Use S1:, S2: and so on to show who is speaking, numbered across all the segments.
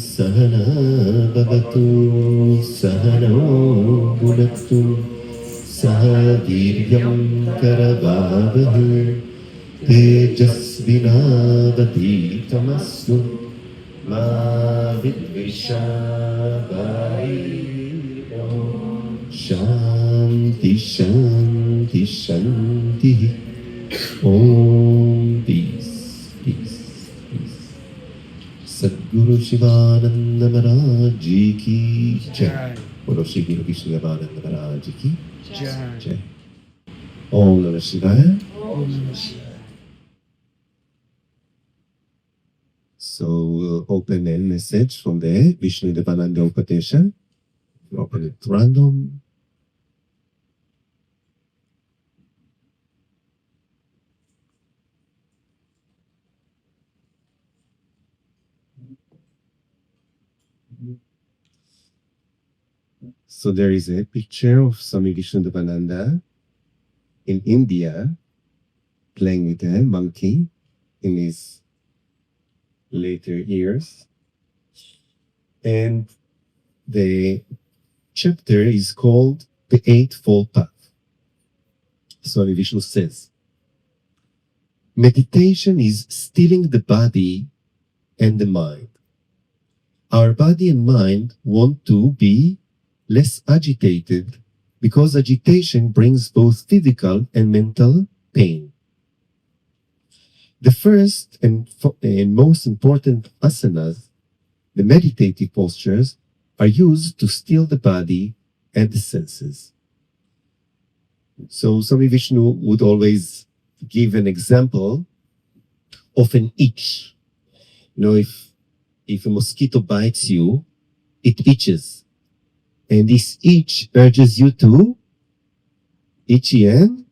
S1: Sahana Bhavatu Sahano Bhunaktu Saha Viryam Karavavahe Tejasvinavadhitamastu Ma Vidvishabhai Shanti Shanti Shanti Om Peace Peace Peace Sadguru Shivananda Maharaj Ji Ki Jai Bolo Shri Guru Vishnavananda Maharaj Ji Ki Jai Om Namah Shivaya. So we'll open a message from the Vishnu Devananda Upadesha. Open it random. So there is a picture of Swami Vishnu Devananda in India playing with a monkey in his later years. And the chapter is called The Eightfold Path. Swami Vishnu says, meditation is stilling the body and the mind. Our body and mind want to be less agitated because agitation brings both physical and mental pain. The first and most important asanas, the meditative postures, are used to still the body and the senses. So Swami Vishnu would always give an example of an itch. You know, if a mosquito bites you, it itches. And this itch urges you to itchy and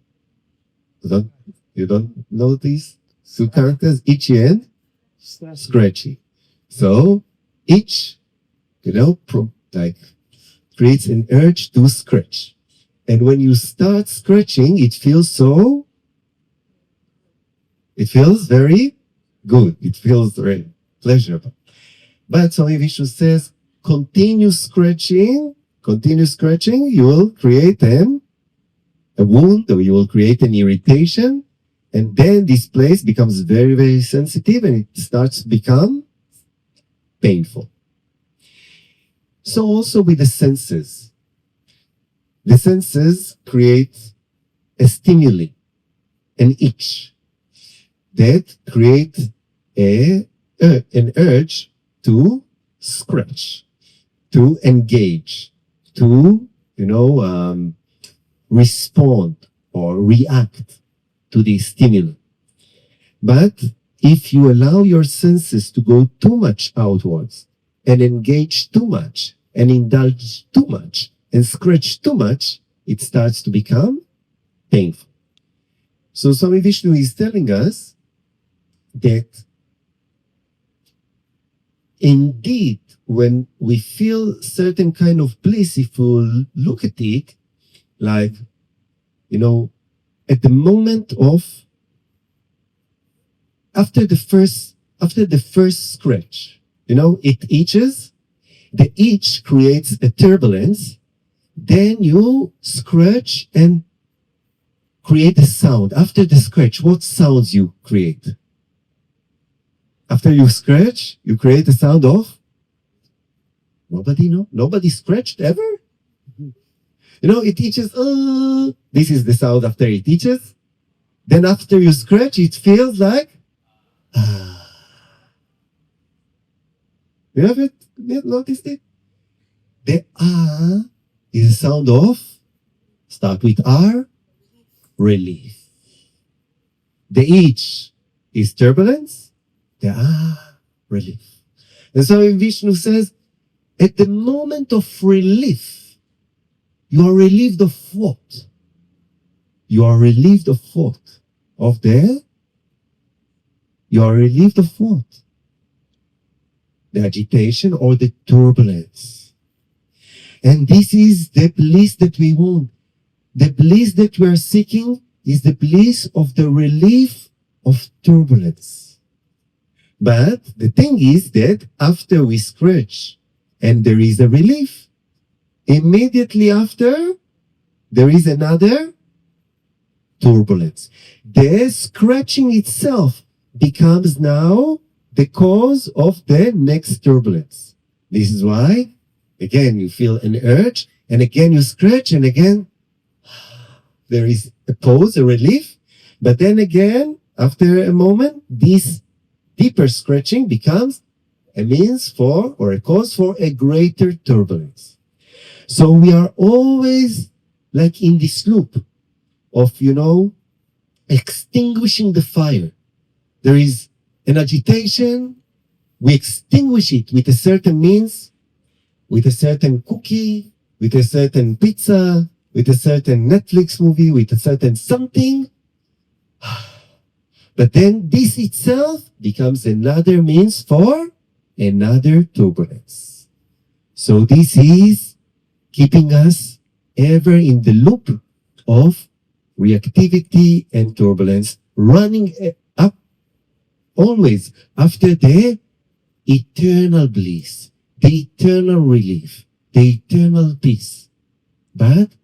S1: you don't know these two characters, itchy and scratchy. So itch, creates an urge to scratch. And when you start scratching, it feels very good. It feels very pleasurable. But Swami Vishnu says, continue scratching, you will create a wound, or you will create an irritation, and then this place becomes very, very sensitive and it starts to become painful. So also with the senses. The senses create a stimuli, an itch, that creates an urge to scratch, to engage, to, respond or react to the stimuli. But if you allow your senses to go too much outwards and engage too much and indulge too much and scratch too much, it starts to become painful. So Swami Vishnu is telling us that indeed, when we feel certain kind of bliss, if we look at it, like, at the moment of, after the first scratch, it itches, the itch creates a turbulence, then you scratch and create a sound. After the scratch, what sounds you create? After you scratch, you create a sound of nobody scratched ever. It itches. This is the sound after it itches. Then after you scratch, it feels like You have noticed it? The is a sound of, start with R, relief. The H is turbulence. The relief. And so Vishnu says, at the moment of relief, you are relieved of what? You are relieved of what? Of the You are relieved of what? The agitation or the turbulence. And this is the bliss that we want. The bliss that we are seeking is the bliss of the relief of turbulence. But the thing is that after we scratch and there is a relief, immediately after there is another turbulence. The scratching itself becomes now the cause of the next turbulence. This is why, again, you feel an urge, and again you scratch, and again there is a pause, a relief. But then again, after a moment, this deeper scratching becomes a means for, or a cause for, a greater turbulence. So we are always like in this loop of, extinguishing the fire. There is an agitation, we extinguish it with a certain means, with a certain cookie, with a certain pizza, with a certain Netflix movie, with a certain something. But then this itself becomes another means for another turbulence. So this is keeping us ever in the loop of reactivity and turbulence, running up always after the eternal bliss, the eternal relief, the eternal peace. But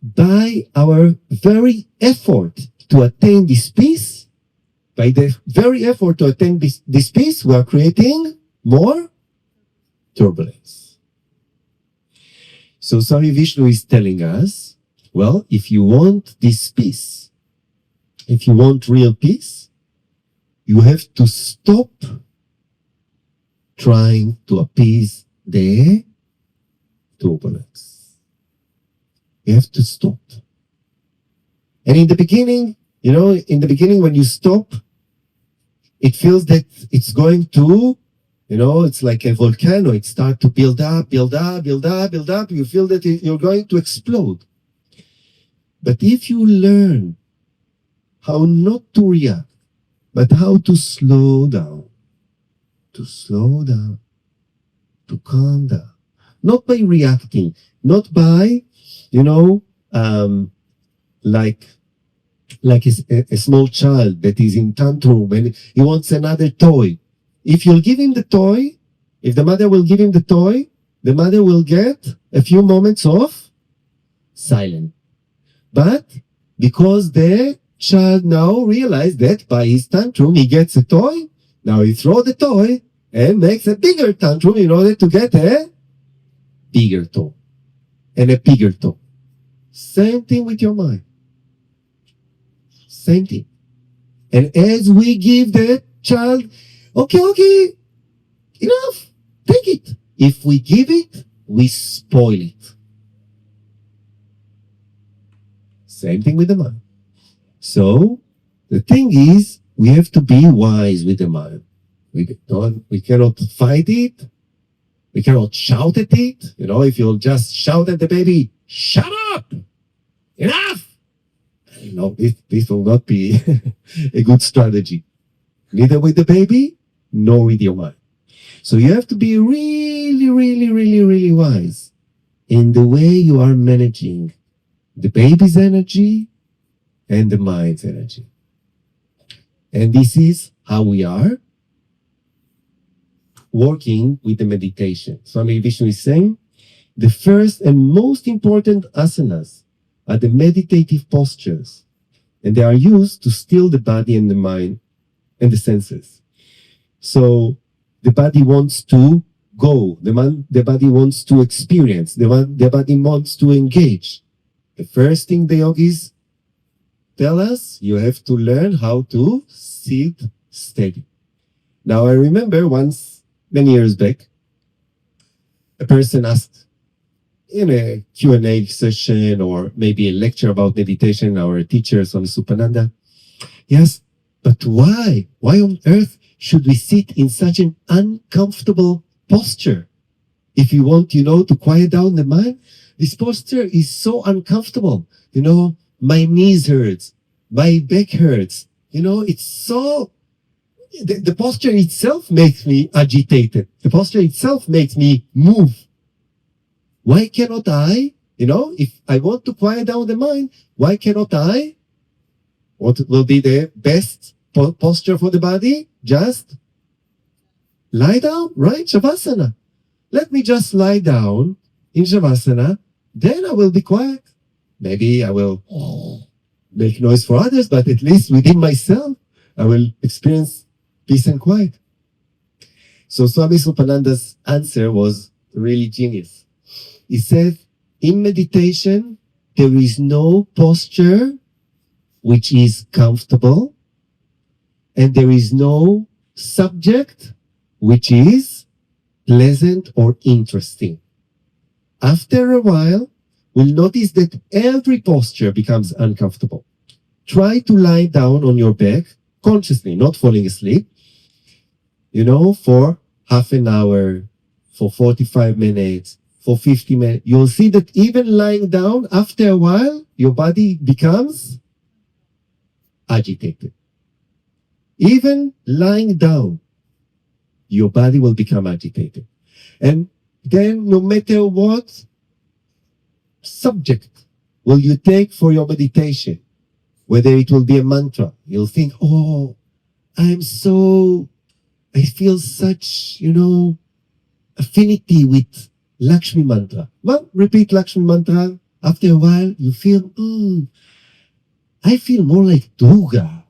S1: by our very effort to attain this peace, by the very effort to attain this peace, we are creating more turbulence. So Swami Vishnu is telling us, well, if you want this peace, if you want real peace, you have to stop trying to appease the turbulence. You have to stop. And in the beginning, when you stop, it feels that it's going to, it's like a volcano. It starts to build up, build up, build up, build up. You feel that you're going to explode. But if you learn how not to react, but how to slow down, to calm down, not by reacting, not by, like a small child that is in tantrum and he wants another toy. If you'll give him the toy, if the mother will give him the toy, the mother will get a few moments of silence. But because the child now realized that by his tantrum he gets a toy, now he throws the toy and makes a bigger tantrum in order to get a bigger toy and a bigger toy. Same thing with your mind. Same thing. And as we give the child, okay, enough, take it. If we give it, we spoil it. Same thing with the mind. So the thing is, we have to be wise with the mind. We cannot fight it. We cannot shout at it. If you'll just shout at the baby, shut up, enough. This will not be a good strategy. Neither with the baby, nor with your mind. So you have to be really, really, really, really wise in the way you are managing the baby's energy and the mind's energy. And this is how we are working with the meditation. Swami Vishnu is saying, the first and most important asanas are the meditative postures, and they are used to still the body and the mind and the senses. So the body wants to go, the body wants to experience, the body wants to engage. The first thing the yogis tell us, you have to learn how to sit steady. Now I remember once, many years back, a person asked in a Q&A session or maybe a lecture about meditation, our teacher, Swami Supananda, yes, but why? Why on earth should we sit in such an uncomfortable posture? If you want, to quiet down the mind, this posture is so uncomfortable. My knees hurts, my back hurts. It's so the posture itself makes me agitated. The posture itself makes me move. Why cannot I, if I want to quiet down the mind, why cannot I? What will be the best posture for the body? Just lie down, right? Shavasana. Let me just lie down in Shavasana, then I will be quiet. Maybe I will make noise for others, but at least within myself, I will experience peace and quiet. So Swami Swapananda's answer was really genius. He said, in meditation, there is no posture which is comfortable, and there is no subject which is pleasant or interesting. After a while, we'll notice that every posture becomes uncomfortable. Try to lie down on your back, consciously, not falling asleep, for half an hour, for 45 minutes, for 50 minutes. You'll see that even lying down, after a while, your body becomes agitated. Even lying down, your body will become agitated. And then no matter what subject will you take for your meditation, whether it will be a mantra, you'll think, I feel such, affinity with Lakshmi mantra. Well, repeat Lakshmi mantra. After a while, you feel, I feel more like Durga,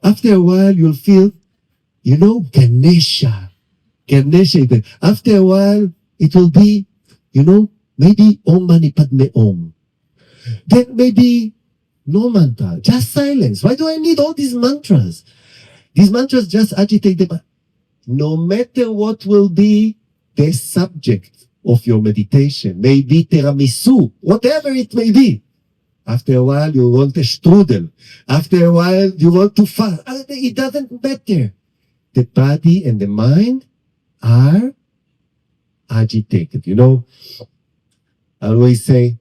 S1: After a while, you'll feel, Ganesha. After a while, it will be, maybe Om Mani Padme Om. Then maybe no mantra, just silence. Why do I need all these mantras? These mantras just agitate the mind. No matter what will be the subject of your meditation, maybe tiramisu, whatever it may be. After a while, you want a strudel. After a while, you want to fast. It doesn't matter. The body and the mind are agitated. I always say,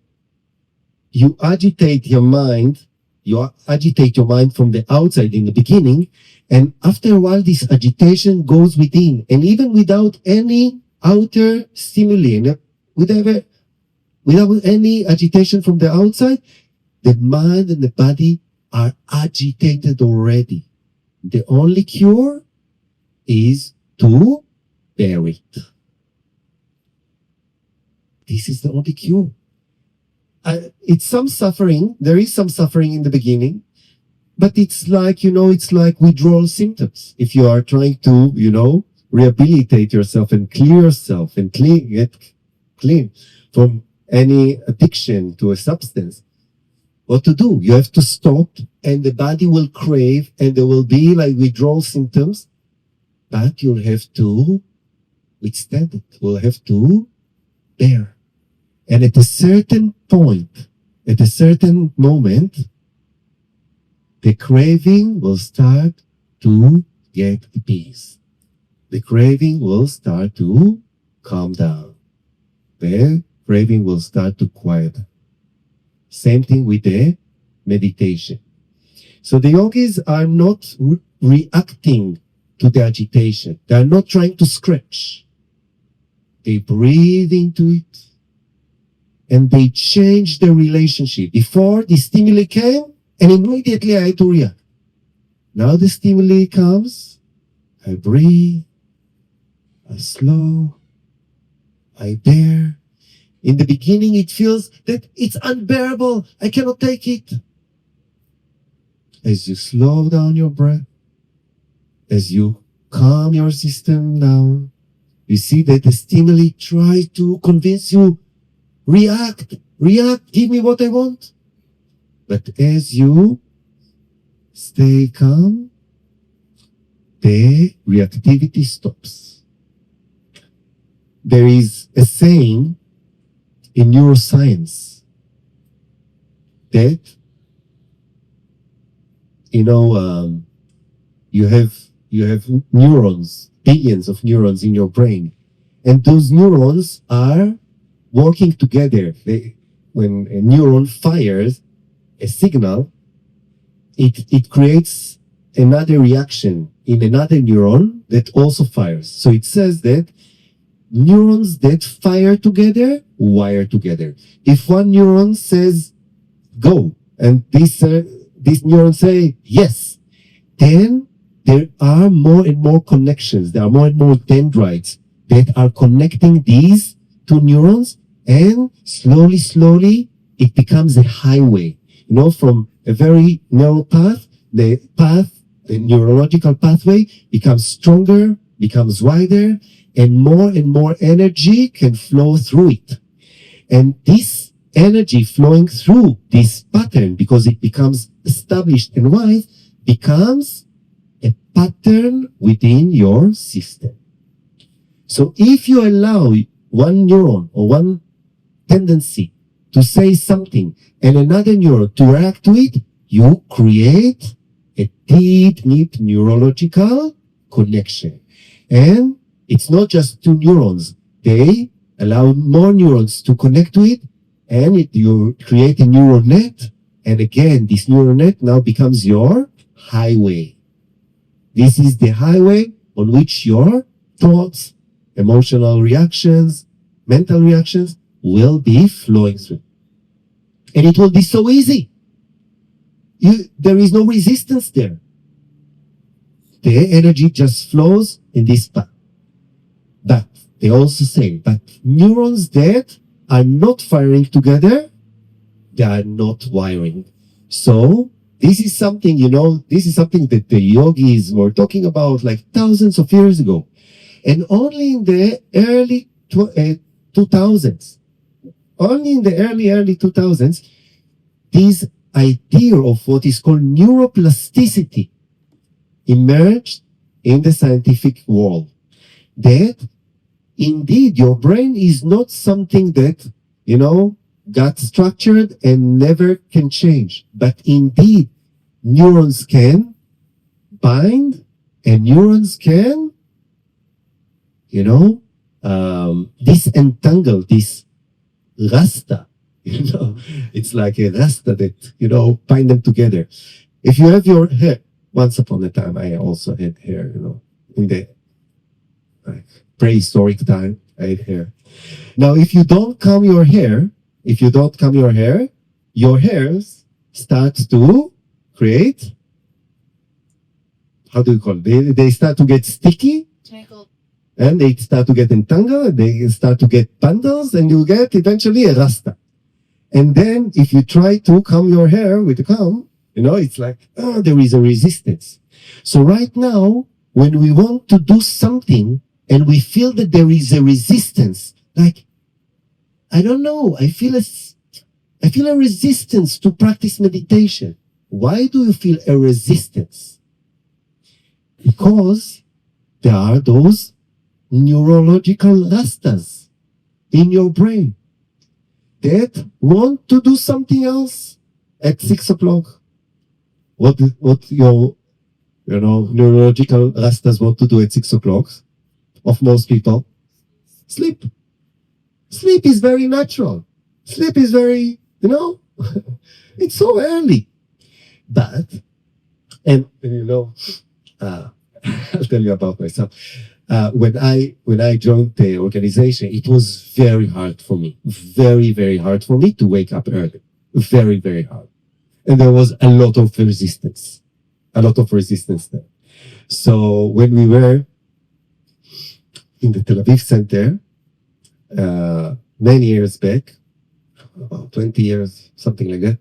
S1: you agitate your mind from the outside in the beginning, and after a while, this agitation goes within, and even without any outer stimuli, without any agitation from the outside, the mind and the body are agitated already. The only cure is to bear it. This is the only cure. It's some suffering. There is some suffering in the beginning, but it's like, it's like withdrawal symptoms. If you are trying to, rehabilitate yourself and clear yourself and get clean from any addiction to a substance, what to do? You have to stop, and the body will crave, and there will be like withdrawal symptoms, but you'll have to withstand it. We'll have to bear. And at a certain point, at a certain moment, the craving will start to get peace. The craving will start to calm down. The craving will start to quiet. Same thing with the meditation. So the yogis are not reacting to the agitation. They are not trying to scratch. They breathe into it, and they change the relationship. Before, the stimuli came, and immediately I had to react. Now the stimuli comes, I breathe, I slow, I bear. In the beginning, it feels that it's unbearable. I cannot take it. As you slow down your breath, as you calm your system down, you see that the stimuli try to convince you, react, give me what I want. But as you stay calm, the reactivity stops. There is a saying in neuroscience that, you have neurons, billions of neurons in your brain, and those neurons are working together. When a neuron fires a signal, it creates another reaction in another neuron that also fires. So it says that neurons that fire together wire together. If one neuron says go, and this neuron say yes, then there are more and more connections. There are more and more dendrites that are connecting these two neurons, and slowly it becomes a highway. You know, from a very narrow path, the neurological pathway becomes stronger, becomes wider, and more energy can flow through it. And this energy flowing through this pattern, because it becomes established and wide, becomes a pattern within your system. So if you allow one neuron or one tendency to say something and another neuron to react to it, you create a deep neurological connection. And it's not just two neurons. They allow more neurons to connect to it, and you create a neural net. And again, this neural net now becomes your highway. This is the highway on which your thoughts, emotional reactions, mental reactions will be flowing through. And it will be so easy. There is no resistance there. The energy just flows in this path. But they also say, but neurons that are not firing together, they are not wiring. So this is something, this is something that the yogis were talking about like thousands of years ago. And only in the early 2000s, this idea of what is called neuroplasticity emerged in the scientific world. That indeed your brain is not something that, got structured and never can change. But indeed, neurons can bind and neurons can, disentangle this rasta. It's like a rasta that, bind them together. If you have your hair, once upon a time, I also had hair, in the prehistoric time, I had hair. Now, if you don't comb your hair, your hairs start to create, how do you call it? They start to get sticky.
S2: Tangled.
S1: And they start to get entangled, they start to get bundles, and you get eventually a rasta. And then if you try to comb your hair with a comb, it's like, there is a resistance. So right now, when we want to do something and we feel that there is a resistance, like, I don't know, I feel a resistance to practice meditation. Why do you feel a resistance? Because there are those neurological rastas in your brain that want to do something else at 6 o'clock. What your neurological rastas want to do at 6 o'clock of most people? Sleep. Sleep is very natural. Sleep is very, it's so early. But, I'll tell you about myself. When I joined the organization, it was very hard for me, very, very hard for me to wake up early, very, very hard. And there was a lot of resistance there. So when we were in the Tel Aviv Center, many years back, about 20 years, something like that,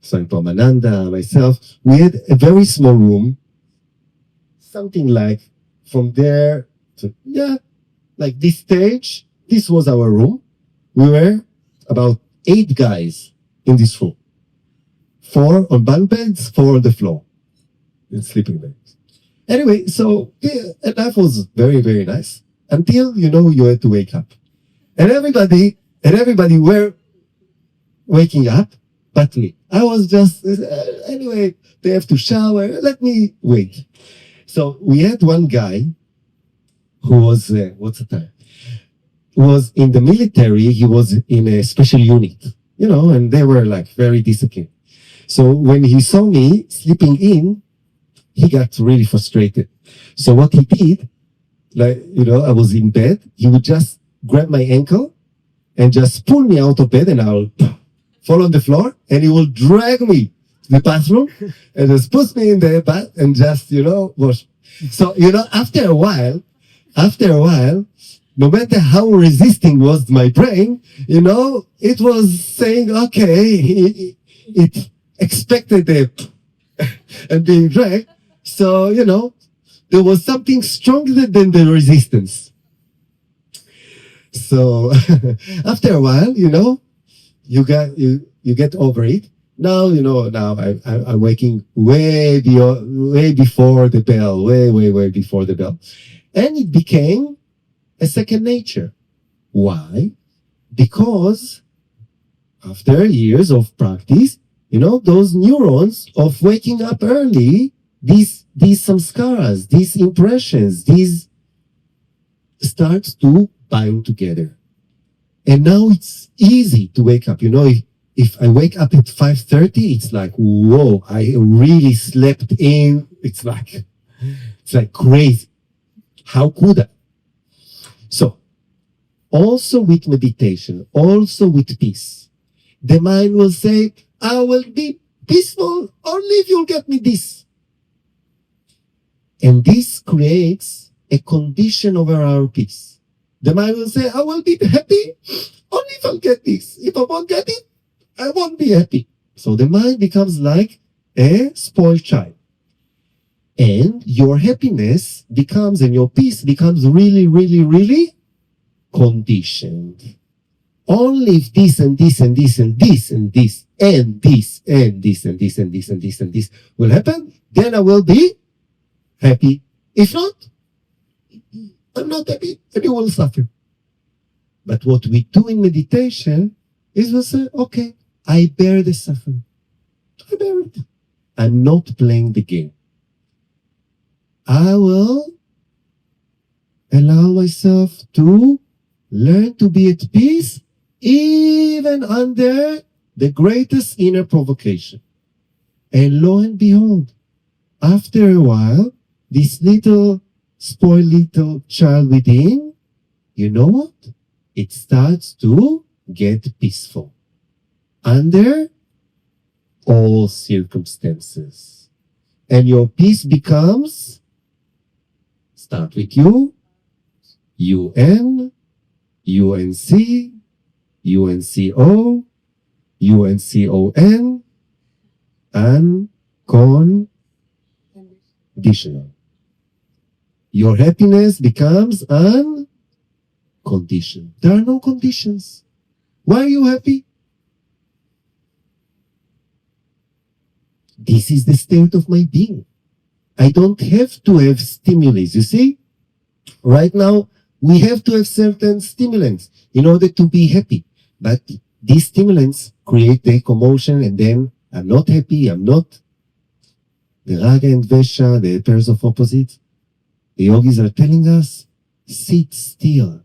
S1: so Tom Ananda, myself, we had a very small room, something like from there to, like this stage, this was our room. We were about 8 guys in this room. 4 on bunk beds, 4 on the floor, in sleeping bags. Anyway, so life was very, very nice until, you had to wake up. And everybody were waking up, but me. I was just, anyway, they have to shower, let me wait. So we had one guy who was, was in the military. He was in a special unit, and they were like very disciplined. So when he saw me sleeping in, he got really frustrated. So what he did, like, I was in bed, he would just grab my ankle and just pull me out of bed, and I'll fall on the floor, and he will drag me to the bathroom and just put me in the bath and just, wash. So, after a while, no matter how resisting was my brain, it was saying, okay, it expected it and being dragged. So, there was something stronger than the resistance. So after a while, you get over it. Now, I'm waking way before the bell, way before the bell. And it became a second nature. Why? Because after years of practice, those neurons of waking up early, these samskaras, these impressions, these starts to bind together. And now it's easy to wake up. If I wake up at 5:30, it's like, whoa, I really slept in. It's like crazy. How could I? So, also with meditation, also with peace, the mind will say, I will be peaceful only if you'll get me this. And this creates a condition over our peace. The mind will say, I will be happy only if I'll get this. If I won't get it, I won't be happy. So the mind becomes like a spoiled child. And your happiness becomes, and your peace becomes really, really, really conditioned. Only if this and this and this and this and this and this and this and this and this and this and this will happen, then I will be happy. If not, I'm not happy and you will suffer. But what we do in meditation is we say, okay, I bear the suffering. I bear it. I'm not playing the game. I will allow myself to learn to be at peace even under the greatest inner provocation. And lo and behold, after a while, this little spoiled little child within, you know what? It starts to get peaceful under all circumstances. And your peace becomes, start with you, UN, UNC, UNCO, UNCON, unconditional. Your happiness becomes unconditional. There are no conditions. Why are you happy? This is the state of my being. I don't have to have stimulus. You see? Right now, we have to have certain stimulants in order to be happy. But these stimulants create the commotion, and then I'm not happy, I'm not. The raga and vesha, the pairs of opposites, the yogis are telling us, sit still.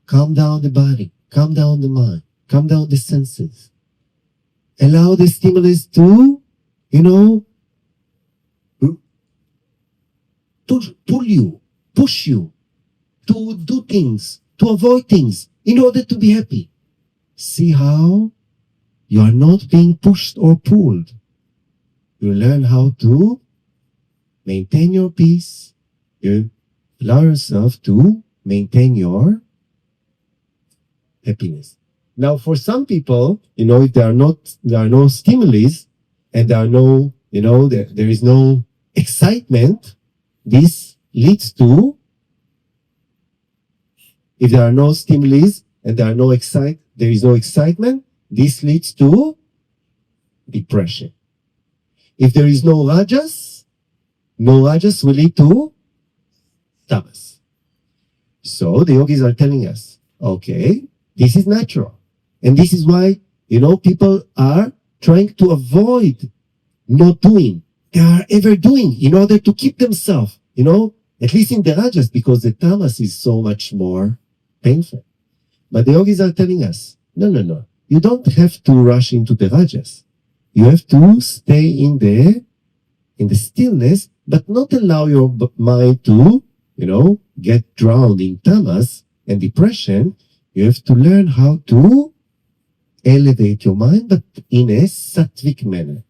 S1: Calm down the body, calm down the mind, calm down the senses. Allow the stimulus to, to pull you, push you, to do things, to avoid things, in order to be happy. See how you are not being pushed or pulled. You learn how to maintain your peace. You allow yourself to maintain your happiness. Now, for some people, if there are no stimulus and there are no, there is no excitement, this leads to, if there are no stimulus and there is no excitement, this leads to depression. If there is no rajas will lead to tamas. So the yogis are telling us, okay, this is natural. And this is why, people are trying to avoid not doing. They are ever doing in order to keep themselves, at least in the rajas, because the tamas is so much more painful. But the yogis are telling us, no. You don't have to rush into the rajas. You have to stay in the stillness but not allow your mind to, get drowned in tamas and depression. You have to learn how to elevate your mind, but in a sattvic manner.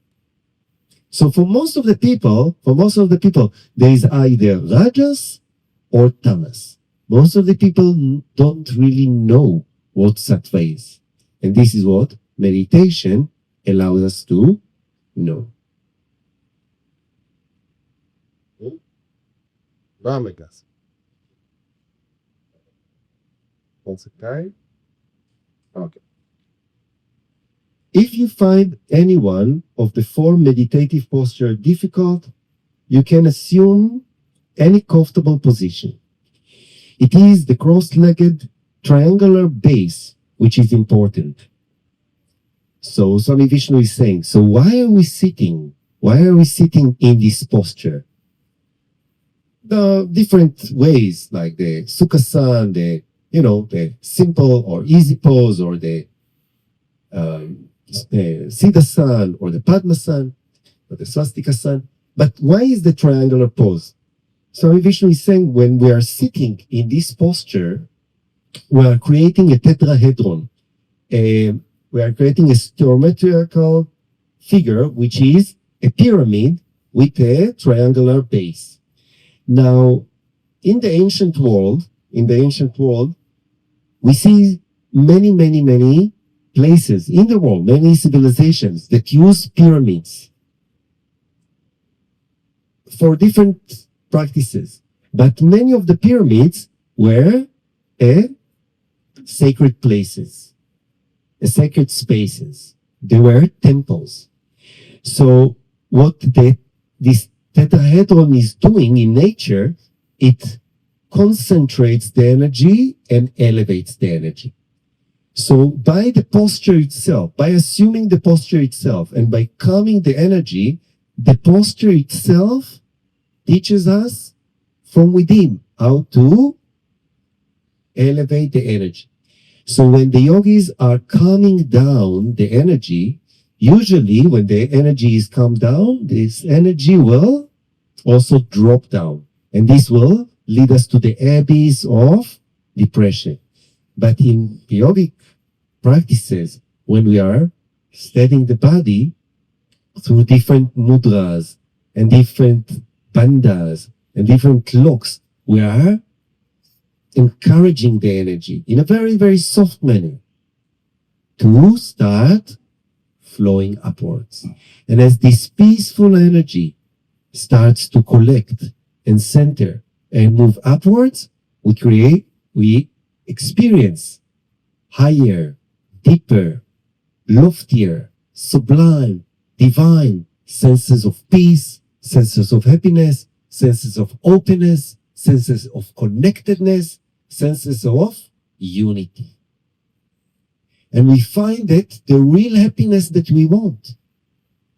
S1: So for most of the people, there is either rajas or tamas. Most of the people don't really know what sattva is. And this is what meditation allows us to know. Vamos, okay. If you find any one of the four meditative postures difficult, you can assume any comfortable position. It is the cross-legged triangular base which is important. So Swami Vishnu is saying, so why are we sitting? Why are we sitting in this posture? The different ways, like the Sukhasana, the simple or easy pose, or the Siddhasana, or the Padmasana, or the Swastikasana. But why is the triangular pose? Swami Vishnu is saying when we are sitting in this posture, we are creating a tetrahedron. We are creating a geometrical figure, which is a pyramid with a triangular base. Now, in the ancient world, we see many places in the world, many civilizations that use pyramids for different practices. But many of the pyramids were sacred places, sacred spaces. They were temples. So what this tetrahedron is doing in nature, it concentrates the energy and elevates the energy. So by the posture itself, by assuming the posture itself, and by calming the energy, the posture itself teaches us from within how to elevate the energy. So when the yogis are calming down the energy, usually when the energy is calmed down, this energy will also drop down. And this will lead us to the abyss of depression. But in yogic practices, when we are steadying the body through different mudras and different bandhas and different locks, we are encouraging the energy in a very soft manner to start flowing upwards. And as this peaceful energy starts to collect and center and move upwards, we experience higher, deeper, loftier, sublime, divine senses of peace, senses of happiness, senses of openness, senses of connectedness, senses of unity. And we find that the real happiness that we want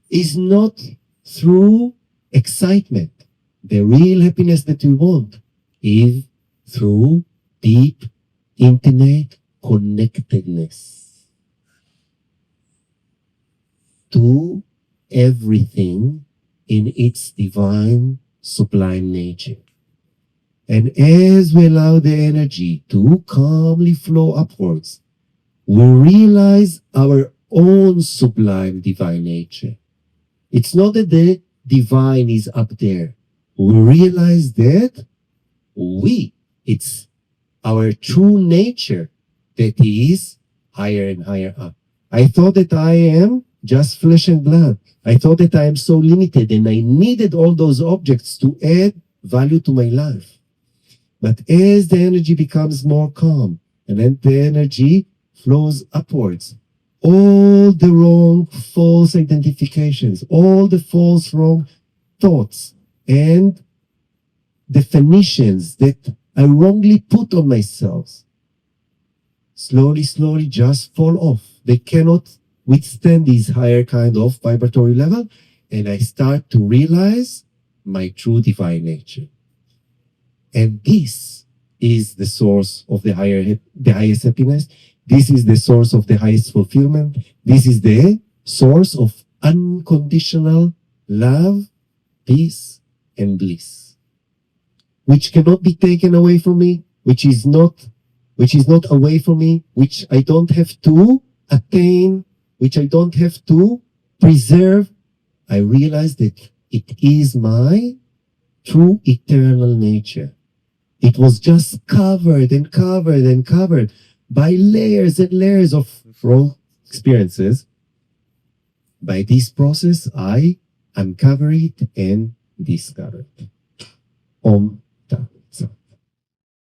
S1: is not through excitement. The real happiness that we want is through deep, intimate connectedness to everything in its divine, sublime nature. And as we allow the energy to calmly flow upwards, we realize our own sublime divine nature. It's not that the divine is up there. We realize that it's our true nature that is higher and higher up. I thought that I am just flesh and blood. I thought that I am so limited and I needed all those objects to add value to my life. But as the energy becomes more calm and then the energy flows upwards, all the wrong, false identifications, all the false, wrong thoughts and definitions that I wrongly put on myself, slowly just fall off. They cannot withstand this higher kind of vibratory level, and I start to realize my true divine nature. And this is the source of the highest happiness. This is the source of the highest fulfillment. This is the source of unconditional love, peace, and bliss, which cannot be taken away from me, which is not away from me, which I don't have to attain, which I don't have to preserve. I realize that it is my true eternal nature. It was just covered and covered and covered by layers and layers of wrong experiences. By this process, I uncover it and discover it. Om